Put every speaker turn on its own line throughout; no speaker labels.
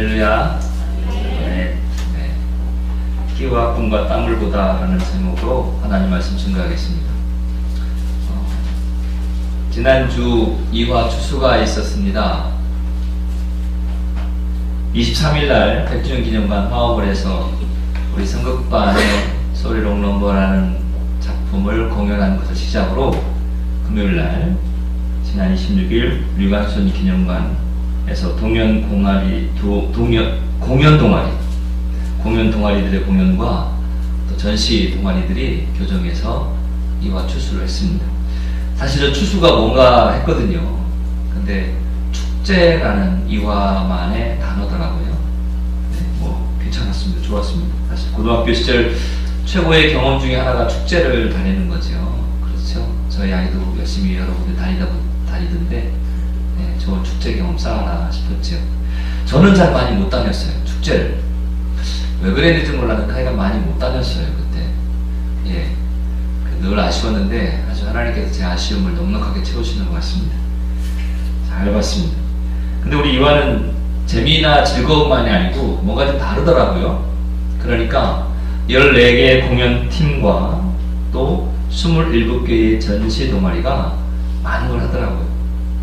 할렐루야. 네. 끼와 꿈과 땀을 보다라는 제목으로 하나님 말씀 증거하겠습니다. 지난주 이화 추수가 있었습니다. 23일날 100주년 기념관 화엄을에서 우리 성극반의 소리롱롱버라는 작품을 공연한 것을 시작으로 금요일날 지난 26일 류관순 기념관에서 공연 동아리들의 공연과 또 전시 동아리들이 교정에서 이화 추수를 했습니다. 사실 저 추수가 뭔가 했거든요. 근데 축제라는 이화만의 단어더라고요. 네, 괜찮았습니다. 좋았습니다. 사실 고등학교 시절 최고의 경험 중에 하나가 축제를 다니는 거죠. 그렇죠? 저희 아이도 열심히 여러분들 다니던데 네, 좋은 축제 경험 쌓아라 싶었죠. 저는 잘 많이 못 다녔어요. 축제를. 왜 그랬는지 몰랐는데 하여간 많이 못 다녔어요. 그때. 예. 늘 아쉬웠는데 아주 하나님께서 제 아쉬움을 넉넉하게 채우시는 것 같습니다. 잘 봤습니다. 근데 우리 이화는 재미나 즐거움만이 아니고 뭔가 좀 다르더라고요. 그러니까 14개의 공연팀과 또 27개의 전시 동아리가 많은 걸 하더라고요.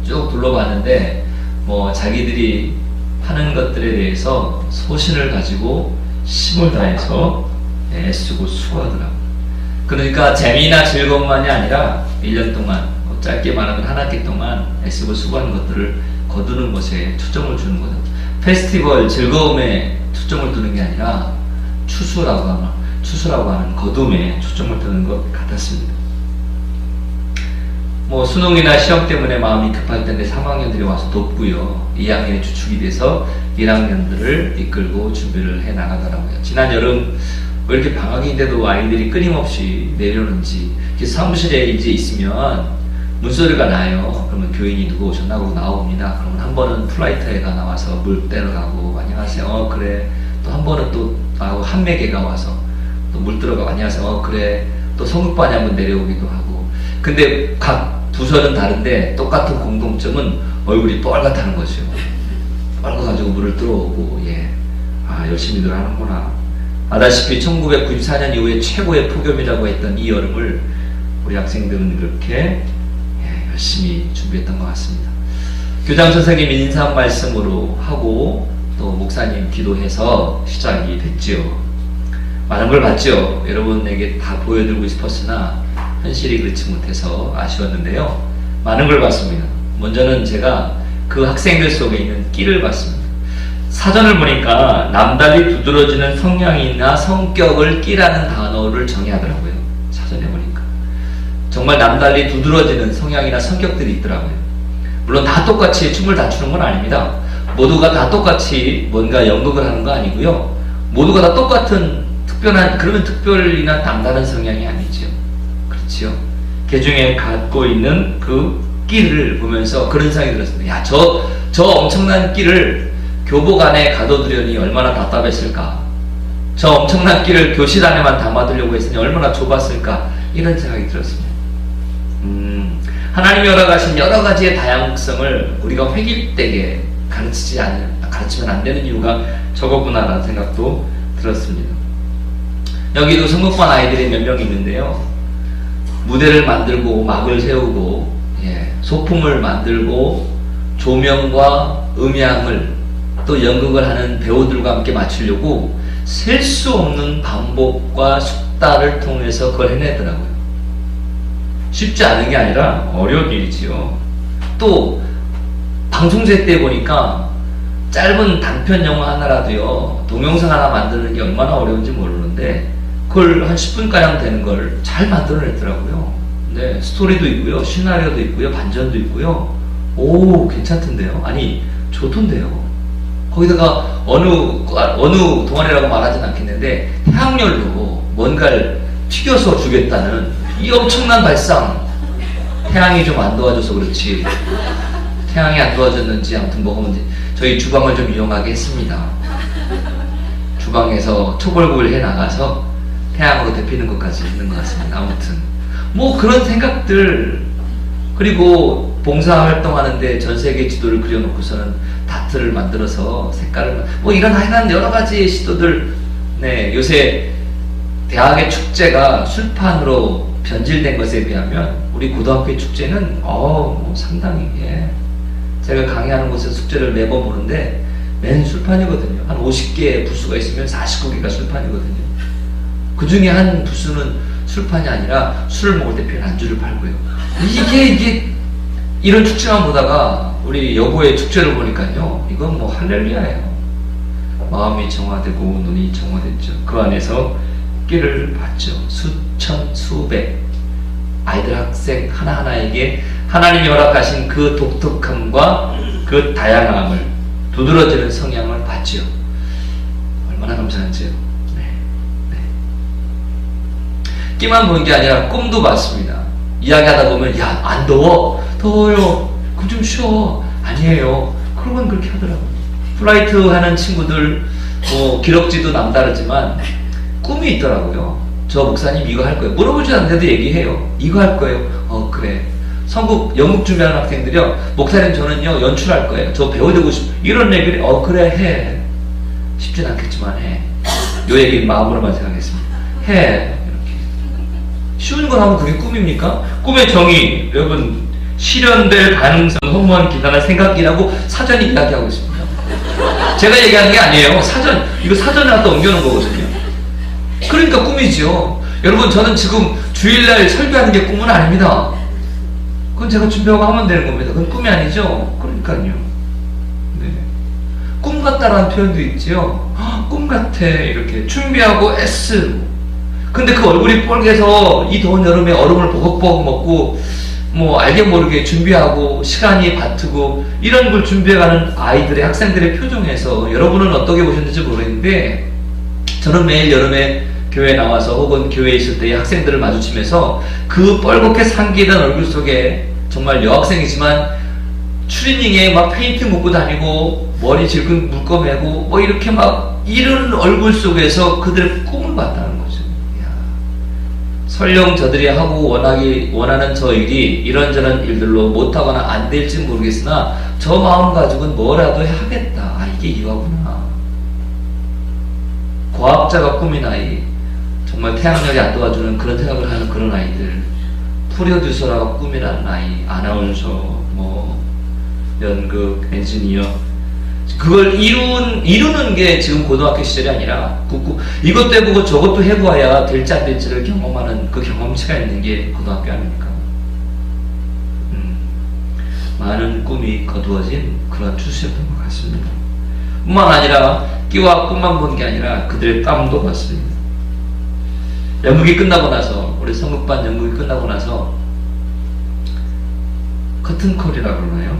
쭉 둘러봤는데 뭐 자기들이 하는 것들에 대해서 소신을 가지고 힘을 다해서 애쓰고 수고하더라고요. 그러니까 재미나 즐거움만이 아니라 1년 동안 짧게 말하면 한 학기 동안 애쓰고 수고하는 것들을 거두는 것에 초점을 주는 거죠. 페스티벌 즐거움에 초점을 두는 게 아니라 추수라고 하는 거둠에 초점을 두는 것 같았습니다. 뭐 수능이나 시험 때문에 마음이 급할 텐데 3학년들이 와서 돕고요. 2학년이 주축이 돼서 1학년들을 이끌고 준비를 해 나가더라고요. 지난 여름 왜 이렇게 방학인데도 아이들이 끊임없이 내려오는지, 사무실에 이제 있으면 문소리가 나요. 그러면 교인이 누구 오셨나 하고 나옵니다. 그러면 한 번은 플라이트가 나와서 물 떼러 가고 안녕하세요. 그래. 또 한 번은 또 나하고 한매개가 와서 또 물 들어가고 안녕하세요. 그래. 또 성극반이 한번 내려오기도 하고. 근데 각 부서는 다른데 똑같은 공동점은 얼굴이 뻘겋다는 거죠. 뻘겋가지고 물을 들어오고, 예. 아, 열심히들 하는구나. 아다시피 1994년 이후에 최고의 폭염이라고 했던 이 여름을 우리 학생들은 그렇게 열심히 준비했던 것 같습니다. 교장 선생님 인사 말씀으로 하고 또 목사님 기도해서 시작이 됐지요. 많은 걸 봤죠. 여러분에게 다 보여드리고 싶었으나 현실이 그렇지 못해서 아쉬웠는데요. 많은 걸 봤습니다. 먼저는 제가 그 학생들 속에 있는 끼를 봤습니다. 사전을 보니까 남달리 두드러지는 성향이나 성격을 끼라는 단어를 정의하더라고요. 사전에 보니까 정말 남달리 두드러지는 성향이나 성격들이 있더라고요. 물론 다 똑같이 춤을 다 추는 건 아닙니다. 모두가 다 똑같이 뭔가 연극을 하는 거 아니고요. 모두가 다 똑같은 그러면 특별이나 남다른 성향이 아니죠. 그렇지요. 그 중에 갖고 있는 그 끼를 보면서 그런 생각이 들었습니다. 야, 저 엄청난 끼를 교복 안에 가둬두려니 얼마나 답답했을까. 저 엄청난 끼를 교실 안에만 담아두려고 했으니 얼마나 좁았을까. 이런 생각이 들었습니다. 하나님이 허락하신 여러 가지의 다양성을 우리가 획일되게 가르치면 안 되는 이유가 저거구나라는 생각도 들었습니다. 여기도 성극반 아이들이 몇 명 있는데요. 무대를 만들고 막을 세우고 소품을 만들고 조명과 음향을 또 연극을 하는 배우들과 함께 맞추려고 셀 수 없는 반복과 숙달을 통해서 그걸 해내더라고요. 쉽지 않은 게 아니라 어려운 일이지요. 또 방송제 때 보니까 짧은 단편 영화 하나라도요, 동영상 하나 만드는 게 얼마나 어려운지 모르는데 그걸 한 10분가량 되는 걸 잘 만들어냈더라고요. 네, 스토리도 있고요, 시나리오도 있고요, 반전도 있고요. 오, 괜찮던데요. 아니, 좋던데요. 거기다가 어느 동아리라고 말하진 않겠는데 태양열로 뭔가를 튀겨서 주겠다는 이 엄청난 발상. 태양이 좀 안 도와줘서 그렇지, 태양이 안 도와줬는지 아무튼 뭐가 문제, 저희 주방을 좀 이용하게 했습니다. 주방에서 초벌구를 해나가서 태양으로 데피는 것까지 있는 것 같습니다. 아무튼 뭐 그런 생각들, 그리고 봉사활동하는데 전세계 지도를 그려놓고서는 다트를 만들어서 색깔을 뭐 이런 하여간 여러 가지 시도들. 네, 요새 대학의 축제가 술판으로 변질된 것에 비하면 우리 고등학교의 축제는 뭐 상당히 제가 강의하는 곳에서 숙제를 매번 보는데 맨 술판이거든요. 한 50개 부스가 있으면 49개가 술판이거든요. 그 중에 한 부스는 술판이 아니라 술을 먹을 때 별 안주를 팔고요. 이게 이런 축제만 보다가 우리 여고의 축제를 보니까요, 이건 뭐 할렐루야예요. 마음이 정화되고 눈이 정화됐죠. 그 안에서 끼를 받죠. 수천 수백 아이들 학생 하나하나에게 하나님이 허락하신 그 독특함과 그 다양함을, 두드러지는 성향을 받죠. 얼마나 감사한지요. 끼만 보는 게 아니라 꿈도 봤습니다. 이야기하다 보면 야, 안 더워? 더워요. 그럼 좀 쉬어. 아니에요. 그러면 그렇게 하더라고요. 플라이트 하는 친구들 뭐 기럭지도 남다르지만 꿈이 있더라고요. 저 목사님 이거 할 거예요. 물어보지 않는데도 얘기해요. 이거 할 거예요. 그래. 선국 연극 준비하는 학생들이요, 목사님 저는요 연출할 거예요. 저 배우 되고 싶어. 이런 얘기를 그래 해. 쉽진 않겠지만 해. 요 얘기는 마음으로만 생각했습니다. 해. 쉬운 걸 하면 그게 꿈입니까? 꿈의 정의, 여러분, 실현될 가능성 허무한 기사나 생각이라고 사전이 이야기하고 있습니다. 제가 얘기하는 게 아니에요. 사전, 이거 사전에 갖다 옮겨놓은 거거든요. 그러니까 꿈이죠. 여러분, 저는 지금 주일날 설교하는 게 꿈은 아닙니다. 그건 제가 준비하고 하면 되는 겁니다. 그건 꿈이 아니죠. 그러니까요. 네. 꿈 같다라는 표현도 있지요. 꿈 같아. 이렇게 준비하고 애쓰고. 근데 그 얼굴이 뻘개서 이 더운 여름에 얼음을 버벅버벅 먹고 뭐 알게 모르게 준비하고 시간이 바트고 이런 걸 준비해가는 아이들의, 학생들의 표정에서 여러분은 어떻게 보셨는지 모르겠는데, 저는 매일 여름에 교회에 나와서 혹은 교회에 있을 때 학생들을 마주치면서 그 뻘겋게 상기된 얼굴 속에 정말 여학생이지만 추리닝에 막 페인트 묻고 다니고 머리 질끈 묶어매고 뭐 이렇게 막 이런 얼굴 속에서 그들의 꿈을 봤다는 거죠. 설령 저들이 하고 원하는 저 일이 이런저런 일들로 못하거나 안 될지 모르겠으나 저 마음 가지고는 뭐라도 하겠다. 이게 이거구나. 과학자가 꾸민 아이, 정말 태양열이 안 도와주는 그런 생각을 하는 그런 아이들, 프로듀서라고 꾸미라는 아이, 아나운서, 뭐 연극, 엔지니어, 그걸 이루는 게 지금 고등학교 시절이 아니라 이것도 해보고 저것도 해보아야 될지 안 될지를 경험하는 그 경험치가 있는 게 고등학교 아닙니까? 많은 꿈이 거두어진 그런 추수였던 것 같습니다. 뿐만 아니라 끼와 꿈만 본 게 아니라 그들의 땀도 봤습니다. 연극이 끝나고 나서, 우리 성극반 연극이 끝나고 나서 커튼콜이라고 그러나요?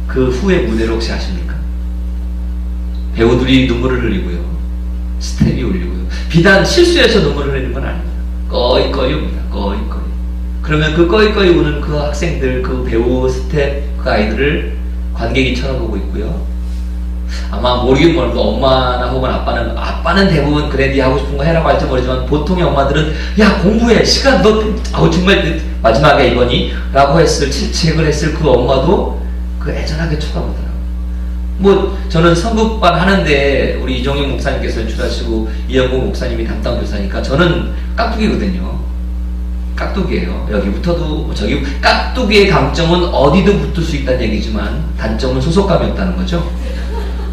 그 후의 무대를 혹시 아십니까? 배우들이 눈물을 흘리고요, 스텝이 울리고요. 비단 실수해서 눈물을 흘리는 건 아닙니다. 꺼이꺼이 웁니다. 꺼이꺼이. 그러면 그 꺼이꺼이 우는 그 학생들, 그 배우, 스텝, 그 아이들을 관객이 쳐다보고 있고요. 아마 모르긴 모르고 엄마나 혹은 아빠는 대부분 그래 네 하고 싶은 거 해라고 할지 모르지만 보통의 엄마들은 야 공부해, 시간 너 정말 마지막에 이거니? 라고 질책을 했을 그 엄마도 그 애절하게 쳐다보더라고요. 뭐 저는 성극반 하는데 우리 이종영 목사님께서 연출하시고 이영국 목사님이 담당 교사니까 저는 깍두기거든요. 깍두기예요. 여기부터도 저기. 깍두기의 강점은 어디도 붙을 수 있다는 얘기지만 단점은 소속감이 없다는 거죠.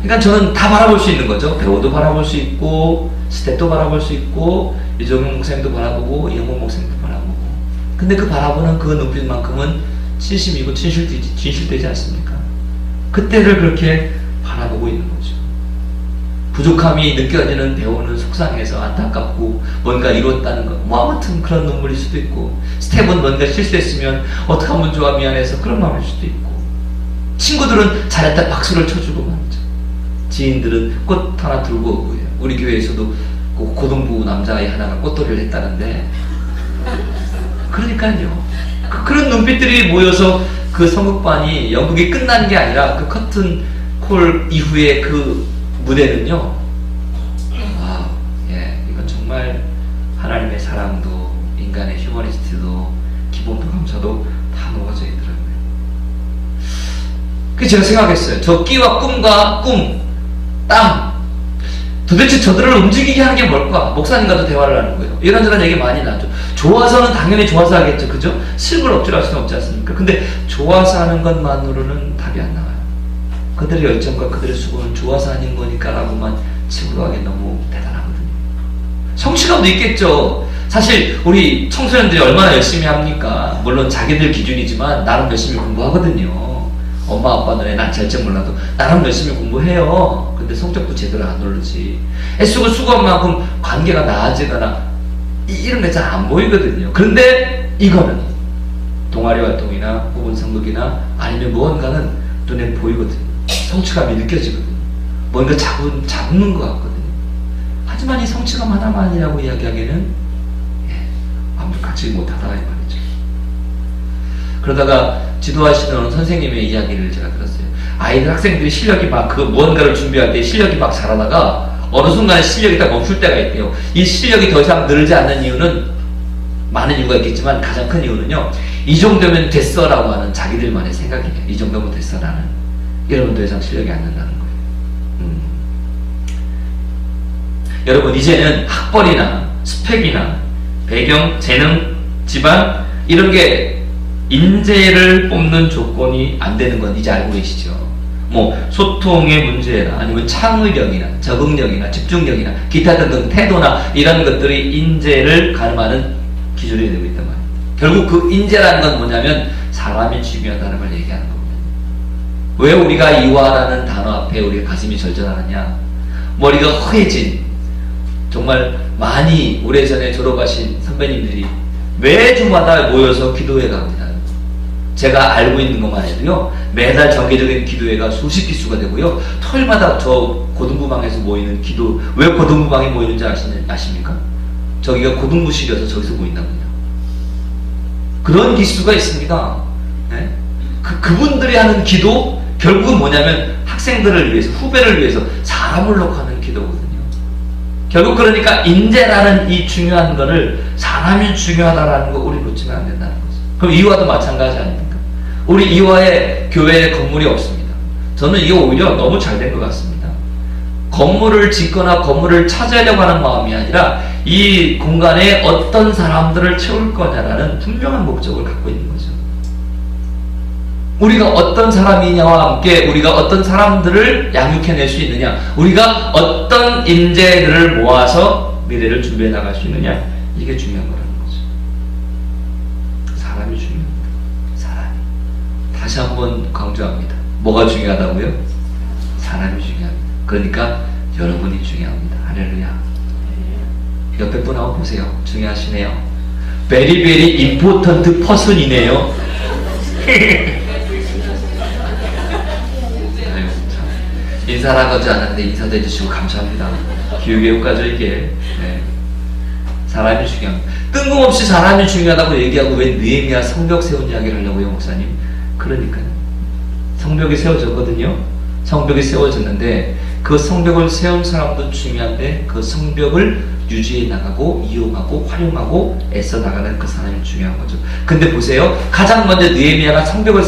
그러니까 저는 다 바라볼 수 있는 거죠. 배우도 바라볼 수 있고 스텝도 바라볼 수 있고 이종영 목사님도 바라보고 이영국 목사님도 바라보고. 근데 그 바라보는 그 눈빛만큼은 진심이고 진실되지 않습니까? 그때를 그렇게 바라보고 있는 거죠. 부족함이 느껴지는 배우는 속상해서 안타깝고 뭔가 이뤘다는 것, 뭐 아무튼 그런 눈물일 수도 있고, 스텝은 뭔가 실수했으면 어떡하면 좋아 미안해서 그런 마음일 수도 있고, 친구들은 잘했다 박수를 쳐주고 말이죠. 지인들은 꽃 하나 들고 오고요. 우리 교회에서도 고등부 남자아이 하나가 꽃돌이를 했다는데, 그러니까요. 그런 눈빛들이 모여서 그 성극반이 연극이 끝난 게 아니라 그 커튼콜 이후에 그 무대는요, 이건 정말 하나님의 사랑도 인간의 휴머니스트도 기본도 감사도 다 녹아져 있더라고요. 제가 생각했어요. 저 끼와 꿈과 땀, 도대체 저들을 움직이게 하는 게 뭘까? 목사님과도 대화를 하는 거예요. 이런저런 얘기 많이 나죠. 좋아서는 당연히 좋아서 하겠죠. 그죠? 슬픔을 억지로 할 수는 없지 않습니까? 근데 좋아서 하는 것만으로는 답이 안 나와요. 그들의 열정과 그들의 수고는 좋아서 하는 거니까 라고만 치부하기 너무 대단하거든요. 성취감도 있겠죠. 사실 우리 청소년들이 얼마나 열심히 합니까? 물론 자기들 기준이지만 나름 열심히 공부하거든요. 엄마 아빠 눈에 난 잘지 몰라도 나름 열심히 공부해요. 근데 성적도 제대로 안 오르지. 애쓰고 수고한 만큼 관계가 나아지거나 이런 게 잘 안 보이거든요. 그런데 이거는 동아리 활동이나 혹은 성극이나 아니면 무언가는 눈에 보이거든요. 성취감이 느껴지거든요. 뭔가 잡는 것 같거든요. 하지만 이 성취감 하나만이라고 이야기하기에는 완벽하지 못하다 이 말이죠. 그러다가 지도하시는 선생님의 이야기를 제가 들었어요. 아이들 학생들이 실력이 막 그 무언가를 준비할 때 실력이 막 잘하다가 어느 순간 실력이 딱 멈출 때가 있대요. 이 실력이 더 이상 늘지 않는 이유는 많은 이유가 있겠지만 가장 큰 이유는요, 이 정도면 됐어 라고 하는 자기들만의 생각이에요. 이 정도면 됐어 나는. 이러면 더 이상 실력이 안 는다는 거예요. 여러분, 이제는 학벌이나 스펙이나 배경, 재능, 집안 이런 게 인재를 뽑는 조건이 안 되는 건 이제 알고 계시죠? 뭐 소통의 문제나 아니면 창의력이나 적응력이나 집중력이나 기타 등등 태도나 이런 것들이 인재를 가늠하는 기준이 되고 있단 말이에요. 결국 그 인재라는 건 뭐냐면 사람이 중요하다는 걸 얘기하는 겁니다. 왜 우리가 이화라는 단어 앞에 우리가 가슴이 절절하느냐? 머리가 허해진 정말 많이 오래전에 졸업하신 선배님들이 매주마다 모여서 기도회 갑니다. 제가 알고 있는 것만 해도요, 매달 정기적인 기도회가 수십 기수가 되고요, 토요일마다 저 고등부방에서 모이는 기도, 왜 고등부방에 모이는지 아십니까? 저기가 고등부실이어서 저기서 모인답니다. 그런 기수가 있습니다. 네? 그분들이 하는 기도, 결국은 뭐냐면 학생들을 위해서, 후배를 위해서 사람을 놓고 하는 기도거든요. 결국 그러니까 인재라는 이 중요한 거를 사람이 중요하다라는 거 우리 놓치면 안 된다는 거죠. 그럼 이화도 마찬가지 아닙니까? 우리 이화에 교회에 건물이 없습니다. 저는 이게 오히려 너무 잘 된 것 같습니다. 건물을 짓거나 건물을 찾으려고 하는 마음이 아니라 이 공간에 어떤 사람들을 채울 거냐라는 분명한 목적을 갖고 있는 거죠. 우리가 어떤 사람이냐와 함께 우리가 어떤 사람들을 양육해낼 수 있느냐, 우리가 어떤 인재들을 모아서 미래를 준비해 나갈 수 있느냐, 이게 중요한 거라는 거죠. 사람이 중요합니다. 사람이. 다시 한번 강조합니다. 뭐가 중요하다고요? 사람이 중요합니다. 그러니까 여러분이 중요합니다. 할렐루야. 옆에 분 한번 보세요. 중요하시네요. Very very important person이네요. 인사를 하지 않았는데 인사도 해주시고 감사합니다. 교육의 효과죠 이게. 네. 사람이 중요합니다. 뜬금없이 사람이 중요하다고 얘기하고 왜 느헤미야 성벽 세운 이야기를 하려고요, 목사님? 그러니까요. 성벽이 세워졌거든요. 성벽이 세워졌는데 그 성벽을 세운 사람도 중요한데 그 성벽을 유지해 나가고 이용하고 활용하고 애써 나가는 그 사람이 중요한 거죠. 근데 보세요. 가장 먼저 느헤미야가 성벽을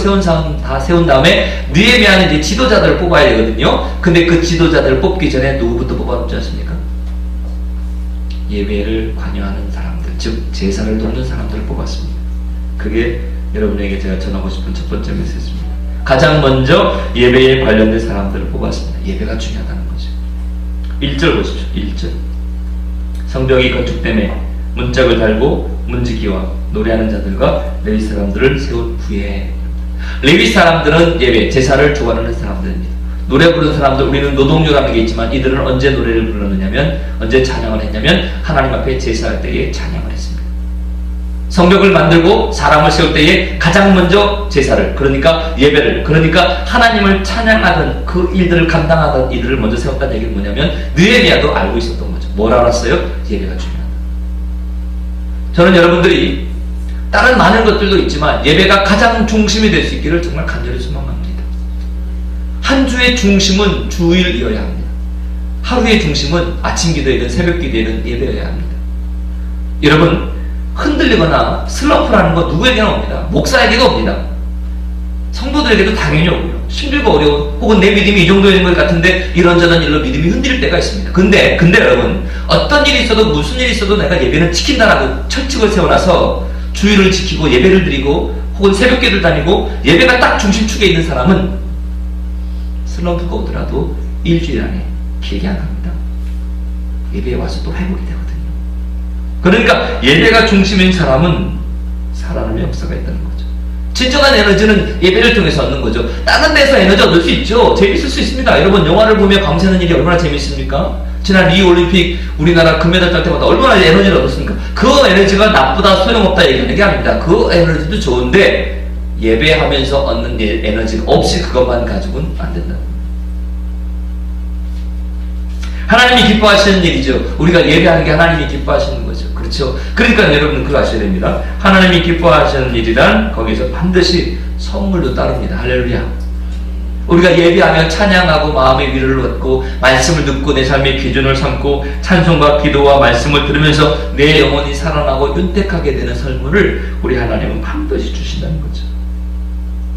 다 세운 다음에 느헤미야는 이제 지도자들을 뽑아야 되거든요. 근데 그 지도자들을 뽑기 전에 누구부터 뽑아놓지 않습니까? 예배를 관여하는 사람들, 즉 제사를 돕는 사람들을 뽑았습니다. 그게 여러분에게 제가 전하고 싶은 첫 번째 메시지입니다. 가장 먼저 예배에 관련된 사람들을 뽑았습니다. 예배가 중요하다는 거죠. 1절 보십시오. 1절. 성벽이 건축됨에 문짝을 달고 문지기와 노래하는 자들과 레위 사람들을 세운 후에, 레위 사람들은 예배, 제사를 주관하는 사람들입니다. 노래 부르는 사람들, 우리는 노동요라는 게 있지만 이들은 언제 노래를 불렀느냐면, 언제 찬양을 했냐면 하나님 앞에 제사할 때에 찬양을 했습니다. 성벽을 만들고 사람을 세울 때에 가장 먼저 제사를, 그러니까 예배를, 그러니까 하나님을 찬양하던 그 일들을 감당하던 이들을 먼저 세웠다는 얘기는 뭐냐면 느헤미야도 알고 있었던 거죠. 뭘 알았어요? 예배가 중요하다. 저는 여러분들이 다른 많은 것들도 있지만 예배가 가장 중심이 될 수 있기를 정말 간절히 소망합니다. 한 주의 중심은 주일이어야 합니다. 하루의 중심은 아침 기도이든 새벽 기도이든 예배여야 합니다. 여러분, 흔들리거나 슬럼프라는 거 누구에게나 옵니다. 목사에게도 옵니다. 성도들에게도 당연히 오고요. 힘들고 어려운, 혹은 내 믿음이 이 정도 되는 것 같은데 이런저런 일로 믿음이 흔들릴 때가 있습니다. 근데 여러분, 어떤 일이 있어도 무슨 일이 있어도 내가 예배는 지킨다라고 철칙을 세워놔서 주일을 지키고 예배를 드리고 혹은 새벽기도를 다니고 예배가 딱 중심축에 있는 사람은 슬럼프가 오더라도 일주일 안에 길게 안 합니다. 예배에 와서 또 회복이 되거든요. 그러니까 예배가 중심인 사람은 살아남는 역사가 있다는 거죠. 진정한 에너지는 예배를 통해서 얻는 거죠. 다른 데서 에너지 얻을 수 있죠. 재밌을 수 있습니다. 여러분, 영화를 보며 감사하는 일이 얼마나 재밌습니까? 지난 리우올림픽 우리나라 금메달 딸 때마다 얼마나 에너지를 얻었습니까? 그 에너지가 나쁘다, 소용없다 얘기하는 게 아닙니다. 그 에너지도 좋은데 예배하면서 얻는 에너지가 없이 그것만 가지고는 안 된다. 하나님이 기뻐하시는 일이죠. 우리가 예배하는 게 하나님이 기뻐하시는 거죠. 그렇죠? 그러니까 여러분 그거 아셔야 됩니다. 하나님이 기뻐하시는 일이란 거기서 반드시 선물도 따릅니다. 할렐루야. 우리가 예배하며 찬양하고 마음의 위로를 얻고 말씀을 듣고 내 삶의 기준을 삼고 찬송과 기도와 말씀을 들으면서 내 영혼이 살아나고 윤택하게 되는 선물을 우리 하나님은 반드시 주신다는 거죠.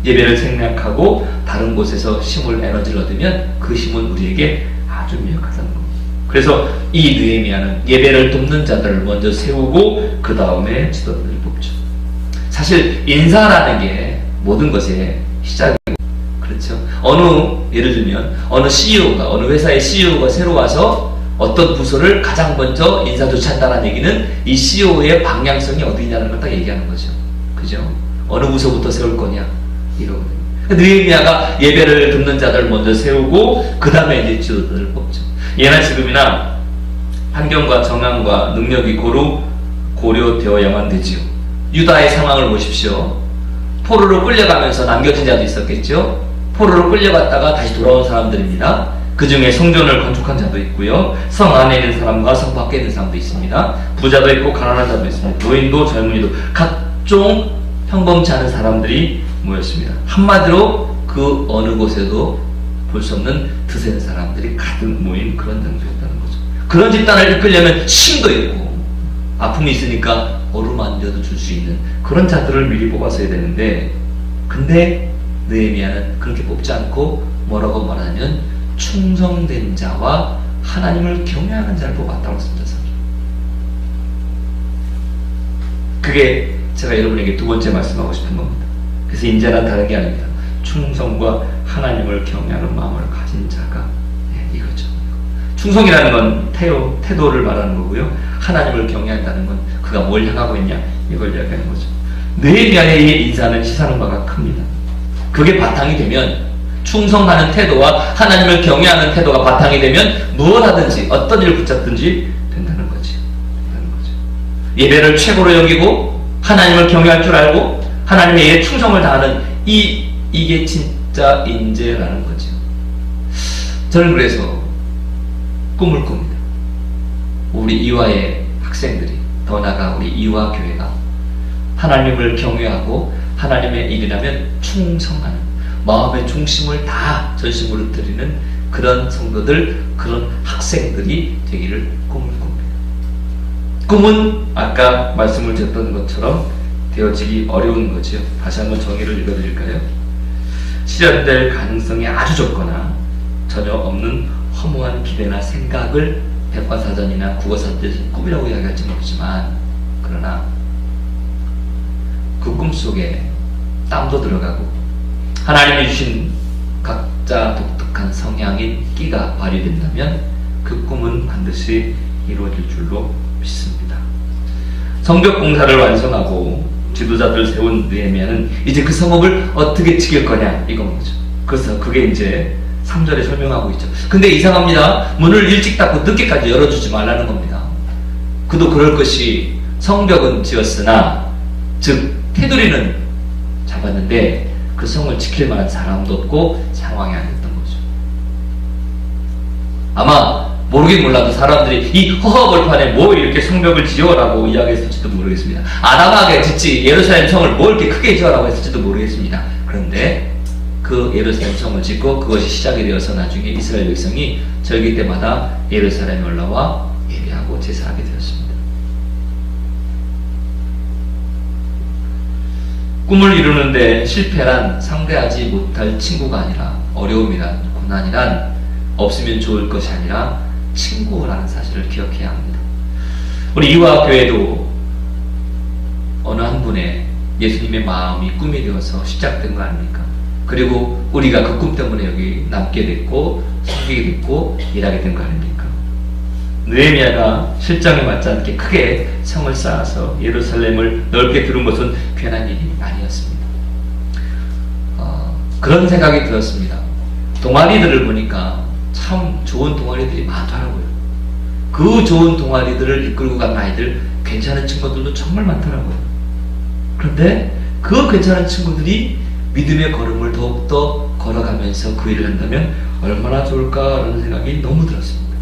예배를 생략하고 다른 곳에서 힘을, 에너지를 얻으면 그 힘은 우리에게 아주 미약하다는 겁니다. 그래서 이 느헤미야는 예배를 돕는 자들을 먼저 세우고 그 다음에 지도자들을 뽑죠. 사실 인사라는 게 모든 것의 시작이고, 그렇죠? 예를 들면 어느 CEO가, 어느 회사의 CEO가 새로 와서 어떤 부서를 가장 먼저 인사조차 한다는 얘기는 이 CEO의 방향성이 어디냐는 걸 딱 얘기하는 거죠. 그죠? 어느 부서부터 세울 거냐 이러거든요. 느헤미야가 예배를 돕는 자들을 먼저 세우고 그 다음에 이제 지도자들을 뽑죠. 예나 지금이나 환경과 정황과 능력이 고려되어야만 되지요. 유다의 상황을 보십시오. 포로로 끌려가면서 남겨진 자도 있었겠죠. 포로로 끌려갔다가 다시 돌아온 사람들입니다. 그 중에 성전을 건축한 자도 있고요. 성 안에 있는 사람과 성 밖에 있는 사람도 있습니다. 부자도 있고 가난한 자도 있습니다. 노인도 젊은이도 각종 평범치 않은 사람들이 모였습니다. 한마디로 그 어느 곳에도 볼 수 없는 드센 사람들이 가득 모인 그런 장소였다는 거죠. 그런 집단을 이끌려면 힘도 있고 아픔이 있으니까 어루만져도 줄 수 있는 그런 자들을 미리 뽑았어야 되는데, 근데 느헤미야는 그렇게 뽑지 않고 뭐라고 말하냐면 충성된 자와 하나님을 경외하는 자를 뽑았다고 했습니다. 그게 제가 여러분에게 두 번째 말씀하고 싶은 겁니다. 그래서 인자란 다른 게 아닙니다. 충성과 하나님을 경외하는 마음을 가진 자가, 이거죠. 충성이라는 건 태도를 말하는 거고요. 하나님을 경외한다는 건 그가 뭘 향하고 있냐 이걸 이야기하는 거죠. 느헤미야의 인사는 시사하는 바가 큽니다. 그게 바탕이 되면, 충성하는 태도와 하나님을 경외하는 태도가 바탕이 되면 무엇 하든지 어떤 일을 붙잡든지 된다는 거죠. 예배를 최고로 여기고 하나님을 경외할 줄 알고 하나님의 일에 충성을 다하는 이게 진짜 인재라는 거죠. 저는 그래서 꿈을 꿉니다. 우리 이화의 학생들이, 더 나아가 우리 이화 교회가 하나님을 경외하고 하나님의 일이라면 충성하는, 마음의 중심을 다 전심으로 드리는 그런 성도들, 그런 학생들이 되기를 꿈을 꿉니다. 꿈은 아까 말씀을 드렸던 것처럼 되어지기 어려운 거죠. 다시 한번 정의를 읽어드릴까요? 실현될 가능성이 아주 적거나 전혀 없는 허무한 기대나 생각을 백과사전이나 국어사전에서 꿈이라고 이야기할지 모르지만, 그러나 그 꿈속에 땀도 들어가고 하나님이 주신 각자 독특한 성향인 끼가 발휘된다면 그 꿈은 반드시 이루어질 줄로 믿습니다. 성벽 공사를 완성하고 지도자들을 세운 느헤미야는 이제 그 성읍을 어떻게 지킬 거냐 이건 거죠. 그래서 그게 이제 3절에 설명하고 있죠. 근데 이상합니다. 문을 일찍 닫고 늦게까지 열어주지 말라는 겁니다. 그도 그럴 것이 성벽은 지었으나, 즉 테두리는 잡았는데 그 성을 지킬 만한 사람도 없고 상황이 안 됐던 거죠. 아마 모르긴 몰라도 사람들이 이 허허벌판에 뭐 이렇게 성벽을 지어라고 이야기했을지도 모르겠습니다. 아담하게 짓지 예루살렘 성을 뭐 이렇게 크게 지어라고 했을지도 모르겠습니다. 그런데 그 예루살렘 성을 짓고 그것이 시작이 되어서 나중에 이스라엘 백성이 절기 때마다 예루살렘에 올라와 예배하고 제사하게 되었습니다. 꿈을 이루는데 실패란 상대하지 못할 친구가 아니라 어려움이란 고난이란 없으면 좋을 것이 아니라 친구라는 사실을 기억해야 합니다. 우리 이화 교회도 어느 한 분의 예수님의 마음이 꿈이 되어서 시작된 거 아닙니까? 그리고 우리가 그 꿈 때문에 여기 남게 됐고 섬기게 됐고 일하게 된 거 아닙니까? 느헤미야가 실정에 맞지 않게 크게 성을 쌓아서 예루살렘을 넓게 두른 것은 괜한 일이 아니었습니다. 그런 생각이 들었습니다. 동아리들을 보니까 참 좋은 동아리들이 많더라고요. 그 좋은 동아리들을 이끌고 간 아이들, 괜찮은 친구들도 정말 많더라고요. 그런데 그 괜찮은 친구들이 믿음의 걸음을 더욱더 걸어가면서 그 일을 한다면 얼마나 좋을까라는 생각이 너무 들었습니다.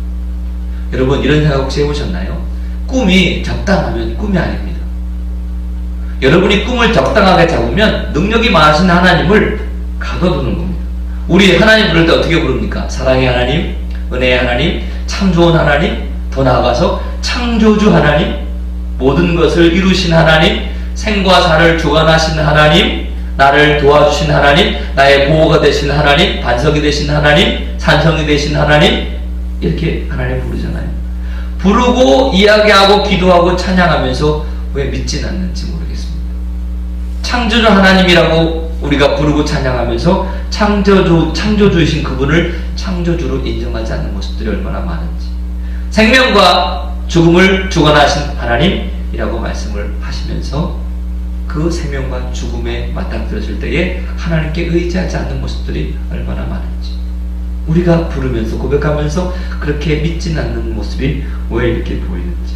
여러분, 이런 생각 혹시 해보셨나요? 꿈이 적당하면 꿈이 아닙니다. 여러분이 꿈을 적당하게 잡으면 능력이 많으신 하나님을 가둬두는 겁니다. 우리 하나님 부를 때 어떻게 부릅니까? 사랑의 하나님, 은혜의 하나님, 참 좋은 하나님, 더 나아가서 창조주 하나님, 모든 것을 이루신 하나님, 생과 사를 주관하신 하나님, 나를 도와주신 하나님, 나의 보호가 되신 하나님, 반석이 되신 하나님, 산성이 되신 하나님, 이렇게 하나님 부르잖아요. 부르고 이야기하고 기도하고 찬양하면서 왜 믿진 않는지 모르겠습니다. 창조주 하나님이라고 우리가 부르고 찬양하면서 창조주이신 그분을 창조주로 인정하지 않는 모습들이 얼마나 많은지, 생명과 죽음을 주관하신 하나님이라고 말씀을 하시면서 그 생명과 죽음에 맞닥뜨려질 때에 하나님께 의지하지 않는 모습들이 얼마나 많은지, 우리가 부르면서 고백하면서 그렇게 믿진 않는 모습이 왜 이렇게 보이는지.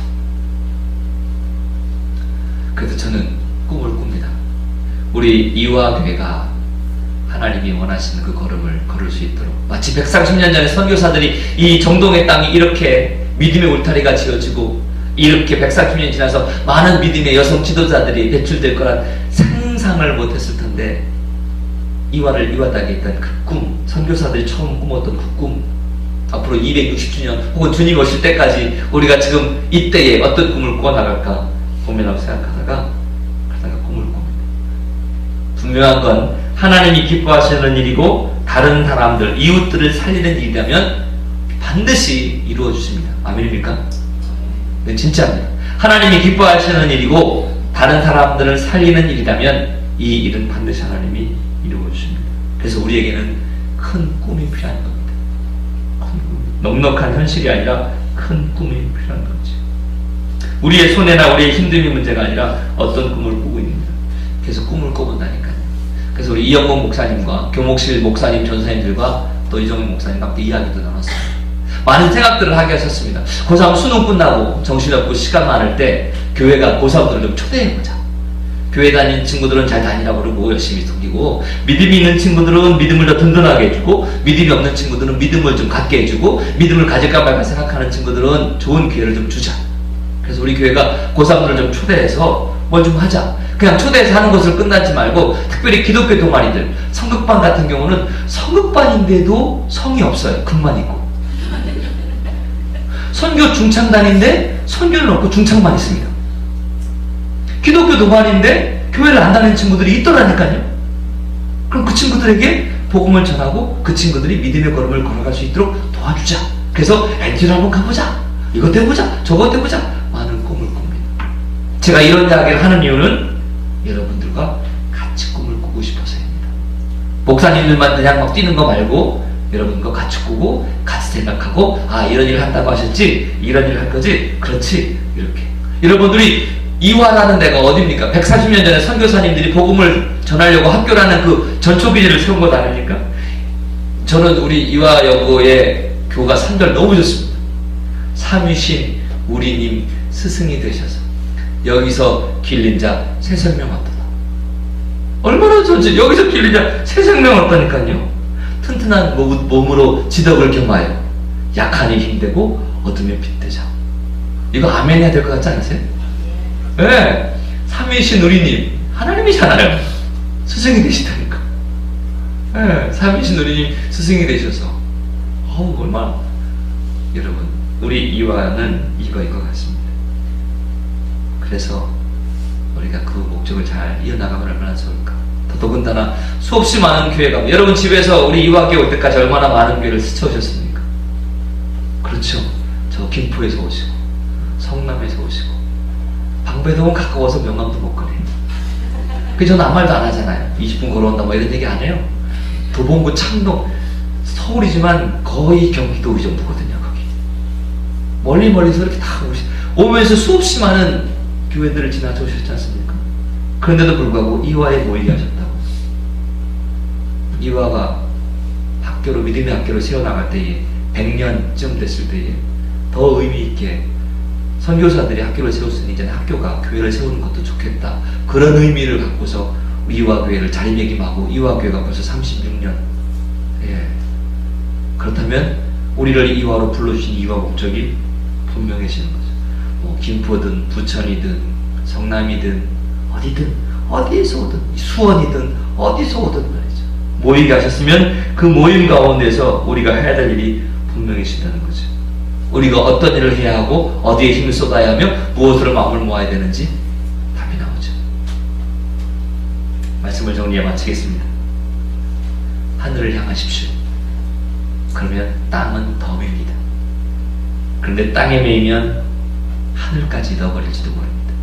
그래서 저는 꿈을 꿉니다. 우리 이화 교회가 하나님이 원하시는 그 걸음을 걸을 수 있도록, 마치 130년 전에 선교사들이 이 정동의 땅이 이렇게 믿음의 울타리가 지어지고 이렇게 140년이 지나서 많은 믿음의 여성 지도자들이 배출될 거란 상상을 못했을 텐데, 이화를 이화당에 있던 그 꿈, 선교사들이 처음 꿈었던 그 꿈, 앞으로 260주년 혹은 주님 오실 때까지 우리가 지금 이때에 어떤 꿈을 꾸어나갈까 고민하고 생각하다가 꿈을 꿉니다. 분명한 건 하나님이 기뻐하시는 일이고 다른 사람들, 이웃들을 살리는 일이라면 반드시 이루어 주십니다. 아멘입니까? 네, 진짜입니다. 하나님이 기뻐하시는 일이고 다른 사람들을 살리는 일이라면 이 일은 반드시 하나님이 이루어 주십니다. 그래서 우리에게는 큰 꿈이 필요한 겁니다. 넉넉한 현실이 아니라 큰 꿈이 필요한 거지. 우리의 손해나 우리의 힘듦이 문제가 아니라 어떤 꿈을 꾸고 있는가. 그래서 꿈을 꿔본다니까요. 그래서 우리 이영곤 목사님과 교목실 목사님, 전사님들과 또 이정민 목사님과 함께 이야기도 나눴어요. 많은 생각들을 하게 하셨습니다. 고3 수능 끝나고 정신없고 시간 많을 때 교회가 고3들을 좀 초대해보자. 교회 다니는 친구들은 잘 다니라고 그러고 열심히 섬기고, 믿음이 있는 친구들은 믿음을 더 든든하게 해주고, 믿음이 없는 친구들은 믿음을 좀 갖게 해주고, 믿음을 가질까 말까 생각하는 친구들은 좋은 기회를 좀 주자. 그래서 우리 교회가 고3들을 좀 초대해서 뭘 좀 하자. 그냥 초대해서 하는 것을 끝나지 말고, 특별히 기독교 동아리들, 성극반 같은 경우는 성극반인데도 성이 없어요. 극만 있고. 선교 중창단인데 선교는 없고 중창만 있습니다. 기독교 동아리인데 교회를 안 다니는 친구들이 있더라니까요. 그럼 그 친구들에게 복음을 전하고 그 친구들이 믿음의 걸음을 걸어갈 수 있도록 도와주자. 그래서 NG를 한번 가보자. 이것 해보자. 저것 해보자. 많은 꿈을 꿉니다. 제가 이런 이야기를 하는 이유는 여러분들과 같이 꿈을 꾸고 싶어서입니다. 목사님들만 그냥 막 뛰는 거 말고 여러분과 같이 꾸고 같이 생각하고, 아, 이런 일을 한다고 하셨지? 이런 일을 할 거지? 그렇지? 이렇게. 여러분들이 이화라는 데가 어디입니까? 140년 전에 선교사님들이 복음을 전하려고 학교라는 그 전초기지를 세운 것 아닙니까? 저는 우리 이화여고의 교가 3절 너무 좋습니다. 삼위신 우리님 스승이 되셔서 여기서 길린 자 새 생명 얻도다. 얼마나 좋지? 여기서 길린 자 새 생명 얻다니까요. 튼튼한 몸으로 지덕을 경하여 약하니 힘되고 어둠에 빛되자. 이거 아멘 해야 될 것 같지 않으세요? 네. 삼위신 우리님 하나님이잖아요. 스승이 되시다니까. 네. 삼위신 우리님 스승이 되셔서 얼마나. 여러분, 우리 이화는 이거인 것 같습니다. 그래서 우리 우리가 그 목적을 잘 이어나가면 얼마나 좋을까. 더더군다나 수없이 많은 교회가, 여러분 집에서 우리 이화교회 올 때까지 얼마나 많은 교회를 스쳐오셨습니까? 그렇죠. 저 김포에서 오시고 성남에서 오시고 방배동은 가까워서 명함도 못 꺼내요. 그래서 저는 아무 말도 안 하잖아요. 20분 걸어온다 뭐 이런 얘기 안 해요. 도봉구, 창동, 서울이지만 거의 경기도 이 정도거든요. 거기 멀리서 이렇게 다 오면서 수없이 많은 교회들을 지나쳐 오셨지 않습니까? 그런데도 불구하고 이화에 모이게 하셨다고. 이화가 학교로, 믿음의 학교로 세워나갈 때에 100년쯤 됐을 때에 더 의미 있게 선교사들이 학교를 세웠으니 이제 학교가 교회를 세우는 것도 좋겠다. 그런 의미를 갖고서 이화교회를 자리매김하고 이화교회가 벌써 36년. 예. 그렇다면 우리를 이화로 불러주신 이화 목적이 분명해지는 거죠. 뭐 김포든 부천이든 성남이든 어디든 어디에서 오든 수원이든 어디서 오든 말이죠. 모이게 하셨으면 그 모임 가운데서 우리가 해야 될 일이 분명해진다는 거죠. 우리가 어떤 일을 해야 하고 어디에 힘을 쏟아야 하며 무엇으로 마음을 모아야 되는지 답이 나오죠. 말씀을 정리해 마치겠습니다. 하늘을 향하십시오. 그러면 땅은 더 매입니다. 그런데 땅에 매이면 하늘까지 넣어버릴지도 모릅니다.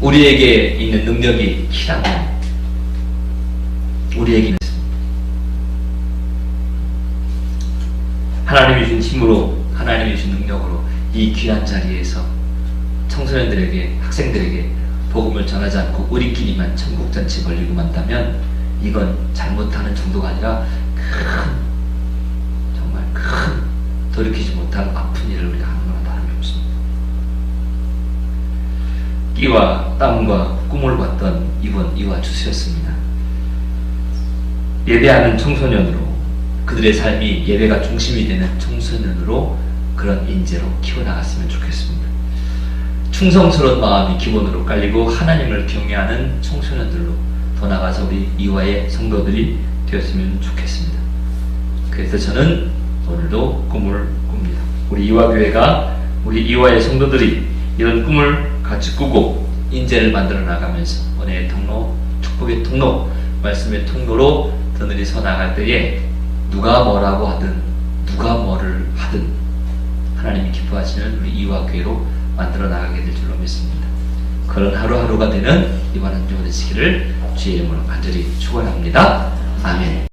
우리에게 있는 능력이 키라면 우리에게 있는 하나님이 주신 힘으로, 하나님이 주신 능력으로 이 귀한 자리에서 청소년들에게, 학생들에게 복음을 전하지 않고 우리끼리만 천국잔치 벌리고 만다면 이건 잘못하는 정도가 아니라 정말 큰 돌이키지 못할 아픈 일을 우리가 하는 거나 다름이 없습니다. 끼와 땀과 꿈을 봤던 이번 이화 주수였습니다. 예배하는 청소년으로, 그들의 삶이 예배가 중심이 되는 청소년으로, 그런 인재로 키워나갔으면 좋겠습니다. 충성스러운 마음이 기본으로 깔리고 하나님을 경외하는 청소년들로 더 나아가서 우리 이화의 성도들이 되었으면 좋겠습니다. 그래서 저는 오늘도 꿈을 꿉니다. 우리 이화교회가, 우리 이화의 성도들이 이런 꿈을 같이 꾸고 인재를 만들어 나가면서 은혜의 통로, 축복의 통로, 말씀의 통로로 더 늘이서 나갈 때에 누가 뭐라고 하든 누가 뭐를 하든 하나님이 기뻐하시는 우리 이화교회로 만들어 나가게 될 줄로 믿습니다. 그런 하루하루가 되는 이번 한 주가 되시기를 주의 이름으로 간절히 축원합니다. 아멘.